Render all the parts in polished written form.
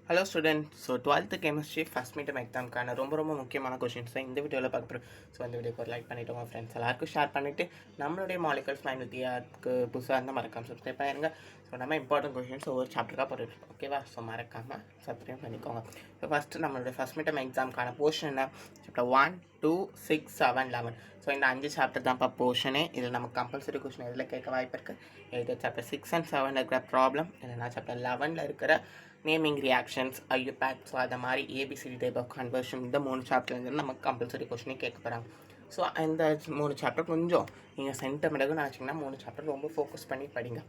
Hello student. So 12th chemistry first midterm எக்ஸாமுக்கான ரொம்ப முக்கியமான கொஷின்ஸ் தான் இந்த வீடியோவில் பார்க்குறோம். ஸோ இந்த வீடியோக்கு ஒரு லைக் பண்ணிவிட்டு உங்கள் ஃப்ரெண்ட்ஸ் எல்லாருக்கும் ஷேர் பண்ணிவிட்டு நம்மளுடைய மாலிகல்ஸ் மைண்ட் வித்தியாவுக்கு புதுசாக இருந்தால் மறக்காமல் சப்ஸ்கிரைப் பண்ணிடுங்க. ஸோ நம்ம இம்பார்ட்டன்ட் கொஷின்ஸ் ஒவ்வொரு சாப்டருக்காக போட்டுருக்கோம். ஓகேவா? ஸோ மறக்காமல் சப்ஸ்கிரைப் பண்ணிக்கோங்க. ஸோ ஃபஸ்ட்டு நம்மளுடைய ஃபஸ்ட் மீட்டம் எக்ஸாமுக்கான போர்ஷன் என்ன? சாப்டர் 1, 2, 6, 7, 11. ஸோ இந்த 5 சாப்டர் தான்ப்பா போர்ஷனே. இதில் நமக்கு கம்பல்சரி கொஷின் எதில் கேட்க வாய்ப்பு இருக்குது? இது சாப்டர் 6 and 7 இருக்கிற ப்ராப்ளம், இல்லைனா சாப்டர் 11 இருக்கிற நேமிங் ரியாக்ஷன்ஸ், ஐயூபேக், ஸோ அதை மாதிரி ஏபிசிடி டைப் ஆஃப் கன்வர்ஷன், இந்த 3 சாப்டர்லேருந்து நமக்கு கம்பல்சரி கொஸ்டினே கேட்க போகிறாங்க. ஸோ இந்த 3 சாப்டர் கொஞ்சம் நீங்கள் சென்டமெண்டாக நினச்சிங்கன்னா 3 சாப்டர் ரொம்ப ஃபோக்கஸ் பண்ணி படிங்க.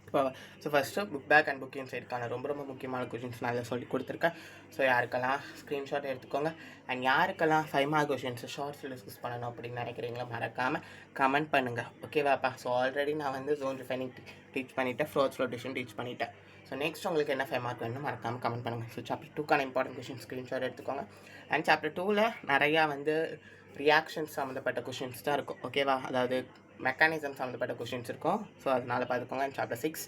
இப்போ so first book back and book இன்சைடுக்கான ரொம்ப முக்கியமான கொஷின்ஸ் நான் அதில் சொல்லி கொடுத்துருக்கேன். ஸோ யாருக்கெல்லாம் ஸ்க்ரீன்ஷாட் எடுத்துக்கோங்க. அண்ட் யாருக்கெல்லாம் 5 மார்க் கொஷின்ஸ் ஷார்ட்ஸில் டிஸ்கஸ் பண்ணணும் அப்படின்னு நினைக்கிறீங்களோ மறக்காமல் கமெண்ட் பண்ணுங்கள். ஓகேவாப்பா? ஸோ ஆல்ரெடி நான் வந்து ஜோன் ரிஃபைனிங் டீச் பண்ணிவிட்டேன், ஃப்ளோர்ஸ் ஃப்ளோட்டேஷன் டீச் பண்ணிவிட்டேன். ஸோ நெக்ஸ்ட் உங்களுக்கு என்ன 5 மார்க் வேணும் மறக்காமல் கமெண்ட் பண்ணுங்கள். ஸோ சாப்டர் 2க்கான இம்பார்ட்டன்ட் கொஷின் ஸ்க்ரீன்ஷாட் எடுத்துக்கோங்க. அண்ட் சாப்டர் 2ல் நிறையா வந்து ரியாக்ஷன்ஸ் சம்மந்தப்பட்ட கொஷின்ஸ் தான் இருக்கும். ஓகேவா? அதாவது மெக்கானிசம் சம்மந்தப்பட்ட கொஷின்ஸ் இருக்கும். ஸோ அதனால் பார்த்துக்கோங்க. அண்ட் சாப்டர் 6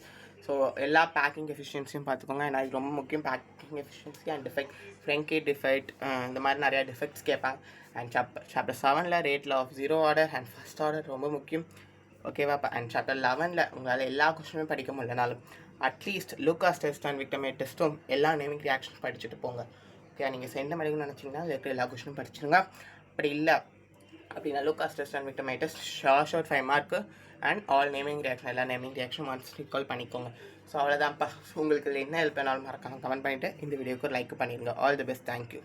ஸோ எல்லா பேக்கிங் எஃபிஷியன்சியும் பார்த்துக்கோங்க. ஏன்னா இது ரொம்ப முக்கியம். Packing efficiency and defect, Frenkel defect, இந்த மாதிரி நிறையா டிஃபெக்ட்ஸ் கேட்பாங்க. அண்ட் சாப்டர் 7ல் ரேட்டில் of 0 order and first order ரொம்ப முக்கியம். ஓகேவா? அண்ட் சாப்டர் 11ல் உங்களால் எல்லா கொஸ்டினுமே படிக்க முடியலனாலும் அட்லீஸ்ட் லூகாஸ் டெஸ்ட் அண்ட் விக்டமேட் டெஸ்ட்டும் எல்லா நேமிங் ரியாக்ஷன் படிச்சுட்டு போங்க. ஓகே, நீங்கள் சென்டம் எடுக்கணும்னு நினச்சிங்கன்னா இருக்கிற எல்லா கொஸ்டினும் படிச்சிருங்க. அப்படி இல்லை அப்படின்னா Lucas test and Victor Meyer test short 5 மார்க்கு அண்ட் ஆல் நேமிங் ரியாக்ஷன், எல்லா நேமிங் ரியாக்ஷன் ஒன்ஸ் ரீகால் பண்ணிக்கோங்க. ஸோ அவ்வளோதான்ப்பா. உங்களுக்கு என்ன ஹெல்ப் வேணாலும் மறக்காமல் கமெண்ட் பண்ணிவிட்டு இந்த வீடியோக்கு ஒரு லைக் பண்ணிடுங்க. All the best. தேங்க்யூ.